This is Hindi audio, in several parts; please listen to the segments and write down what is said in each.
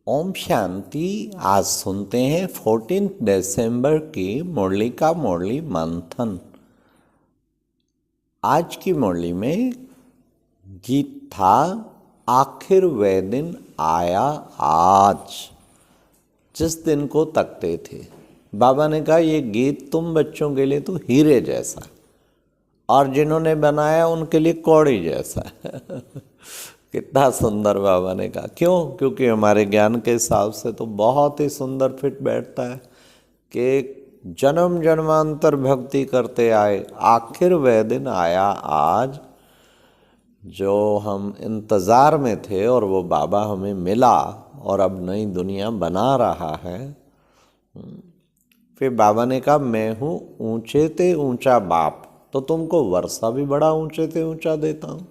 ओम शांति। आज सुनते हैं 14 दिसंबर की मुरली का मुरली मंथन। आज की मुरली में गीत था, आखिर वह दिन आया आज। जिस दिन को तकते थे, बाबा ने कहा ये गीत तुम बच्चों के लिए तो हीरे जैसा है और जिन्होंने बनाया उनके लिए कौड़ी जैसा है। कितना सुंदर बाबा ने कहा। क्यों? क्योंकि हमारे ज्ञान के हिसाब से तो बहुत ही सुंदर फिट बैठता है कि जन्म जन्मांतर भक्ति करते आए, आखिर वह दिन आया आज जो हम इंतज़ार में थे और वो बाबा हमें मिला और अब नई दुनिया बना रहा है। फिर बाबा ने कहा मैं हूँ ऊंचे ते ऊंचा बाप, तो तुमको वर्षा भी बड़ा ऊंचे ते ऊंचा देता हूँ।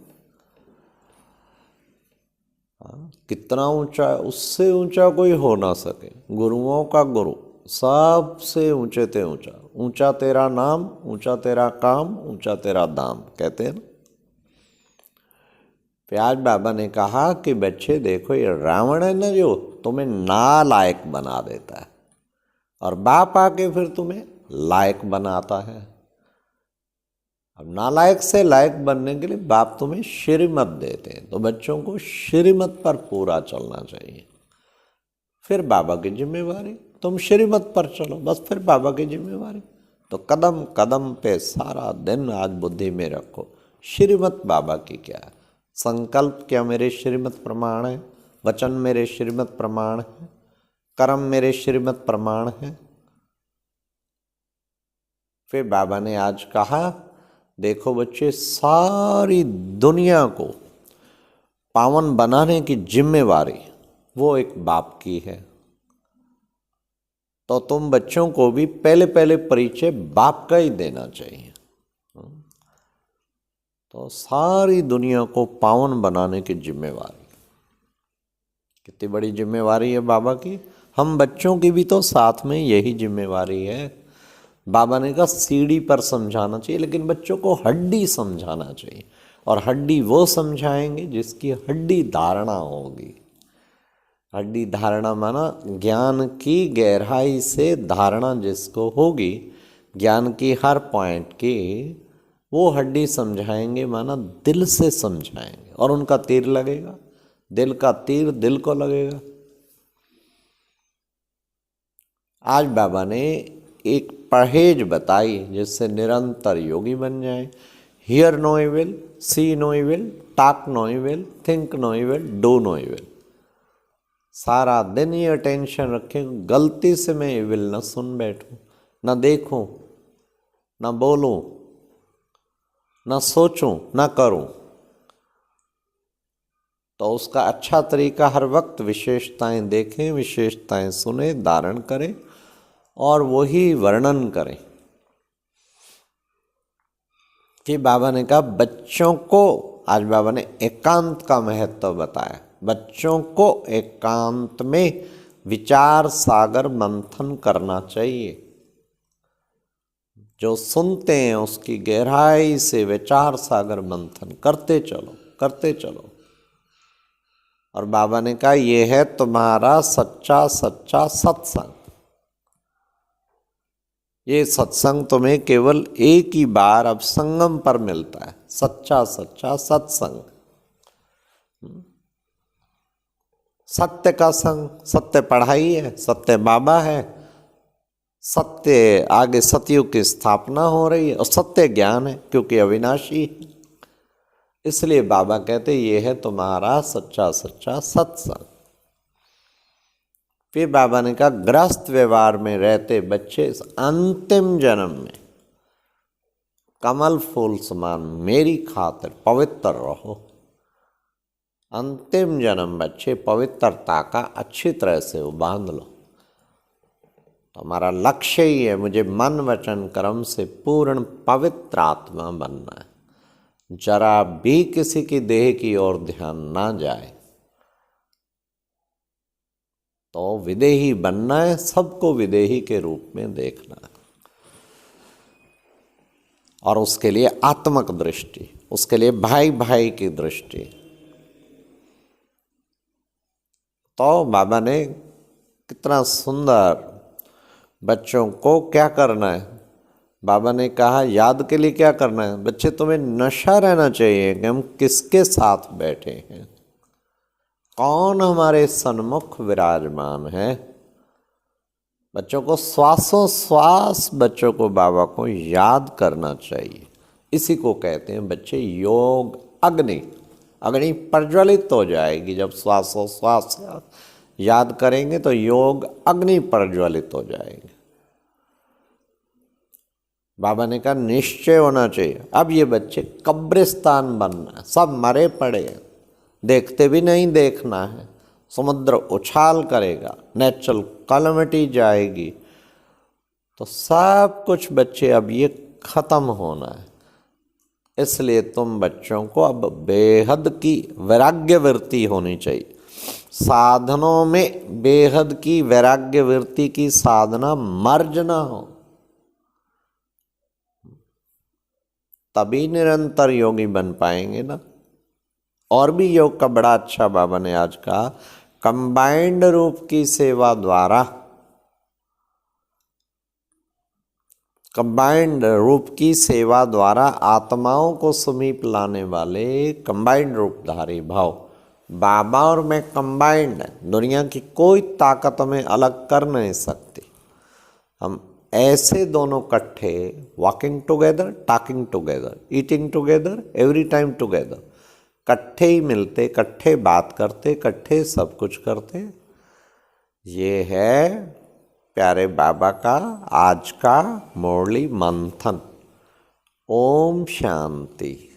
कितना ऊंचा है, उससे ऊंचा कोई हो ना सके। गुरुओं का गुरु सबसे ऊंचे ते ऊंचा। ऊंचा तेरा नाम, ऊंचा तेरा काम, ऊंचा तेरा दाम, कहते हैं ना। फिर आज बाबा ने कहा कि बच्चे देखो, ये रावण है ना जो तुम्हें नालायक बना देता है, और बाप आके फिर तुम्हें लायक बनाता है। अब नालायक से लायक बनने के लिए बाप तुम्हें श्रीमत देते हैं, तो बच्चों को श्रीमत पर पूरा चलना चाहिए। फिर बाबा की जिम्मेवारी, तुम श्रीमत पर चलो, बस फिर बाबा की जिम्मेवारी। तो कदम कदम पे सारा दिन आज बुद्धि में रखो, श्रीमत बाबा की क्या है। संकल्प क्या मेरे श्रीमत प्रमाण है, वचन मेरे श्रीमत प्रमाण है, कर्म मेरे श्रीमत प्रमाण है। फिर बाबा ने आज कहा, देखो बच्चे, सारी दुनिया को पावन बनाने की जिम्मेवारी वो एक बाप की है। तो तुम बच्चों को भी पहले पहले परिचय बाप का ही देना चाहिए। तो सारी दुनिया को पावन बनाने की जिम्मेवारी, कितनी बड़ी जिम्मेवारी है बाबा की। हम बच्चों की भी तो साथ में यही जिम्मेवारी है। बाबा ने कहा सीढ़ी पर समझाना चाहिए, लेकिन बच्चों को हड्डी समझाना चाहिए। और हड्डी वो समझाएंगे जिसकी हड्डी धारणा होगी। हड्डी धारणा माना ज्ञान की गहराई से धारणा जिसको होगी, ज्ञान की हर पॉइंट की, वो हड्डी समझाएंगे, माना दिल से समझाएंगे। और उनका तीर लगेगा, दिल का तीर दिल को लगेगा। आज बाबा ने एक परहेज बताई जिससे निरंतर योगी बन जाए। Hear no evil, see no evil, talk no evil, think no evil, do no evil. सारा दिन ये अटेंशन रखें, गलती से मैं इविल न सुन बैठूं, न देखूं, न बोलूं, न सोचूं, न करूं। तो उसका अच्छा तरीका हर वक्त विशेषताएं देखें, विशेषताएं सुने, धारण करें और वही वर्णन करें। कि बाबा ने कहा बच्चों को, आज बाबा ने एकांत का महत्व बताया। बच्चों को एकांत में विचार सागर मंथन करना चाहिए। जो सुनते हैं उसकी गहराई से विचार सागर मंथन करते चलो, करते चलो। और बाबा ने कहा ये है तुम्हारा सच्चा सच्चा सत्संग। ये सत्संग तुम्हें केवल एक ही बार अब संगम पर मिलता है, सच्चा सच्चा सत्संग। सत्य का संग, सत्य पढ़ाई है, सत्य बाबा है, सत्य आगे सतयुग की स्थापना हो रही है, और सत्य ज्ञान है क्योंकि अविनाशी है। इसलिए बाबा कहते ये है तुम्हारा सच्चा सच्चा सत्संग। फिर बाबा ने कहा गृहस्थ व्यवहार में रहते बच्चे इस अंतिम जन्म में कमल फूल समान मेरी खातिर पवित्र रहो। अंतिम जन्म बच्चे पवित्रता का अच्छी तरह से वो बांध लो। तो हमारा लक्ष्य ही है, मुझे मन वचन कर्म से पूर्ण पवित्र आत्मा बनना है। जरा भी किसी की देह की ओर ध्यान ना जाए। तो विदेही बनना है, सबको विदेही के रूप में देखना है। और उसके लिए आत्मक दृष्टि, उसके लिए भाई भाई की दृष्टि। तो बाबा ने कितना सुंदर बच्चों को क्या करना है, बाबा ने कहा याद के लिए क्या करना है, बच्चे तुम्हें नशा रहना चाहिए कि हम किसके साथ बैठे हैं, कौन हमारे सन्मुख विराजमान है। बच्चों को श्वासों श्वास बच्चों को बाबा को याद करना चाहिए। इसी को कहते हैं बच्चे योग अग्नि। अग्नि प्रज्वलित हो जाएगी जब श्वासों श्वास याद करेंगे तो योग अग्नि प्रज्वलित हो जाएगी। बाबा ने कहा निश्चय होना चाहिए। अब ये बच्चे कब्रिस्तान बनना है, सब मरे पड़े हैं, देखते भी नहीं देखना है, समुद्र उछाल करेगा, नेचुरल कैलेमिटी जाएगी, तो सब कुछ बच्चे अब ये खत्म होना है। इसलिए तुम बच्चों को अब बेहद की वैराग्य वृत्ति होनी चाहिए। साधनों में बेहद की वैराग्य वृत्ति की साधना मर्ज ना हो, तभी निरंतर योगी बन पाएंगे ना। और भी योग का बड़ा अच्छा बाबा ने आज कहा, कंबाइंड रूप की सेवा द्वारा, कंबाइंड रूप की सेवा द्वारा आत्माओं को समीप लाने वाले कंबाइंड रूपधारी भाव, बाबा और मैं कंबाइंड है, दुनिया की कोई ताकत हमें अलग कर नहीं सकती। हम ऐसे दोनों इकट्ठे, walking together, talking together, eating together, every time together, इकट्ठे ही मिलते, इकट्ठे बात करते, इकट्ठे सब कुछ करते। ये है प्यारे बाबा का आज का मुरली मंथन। ओम शांति।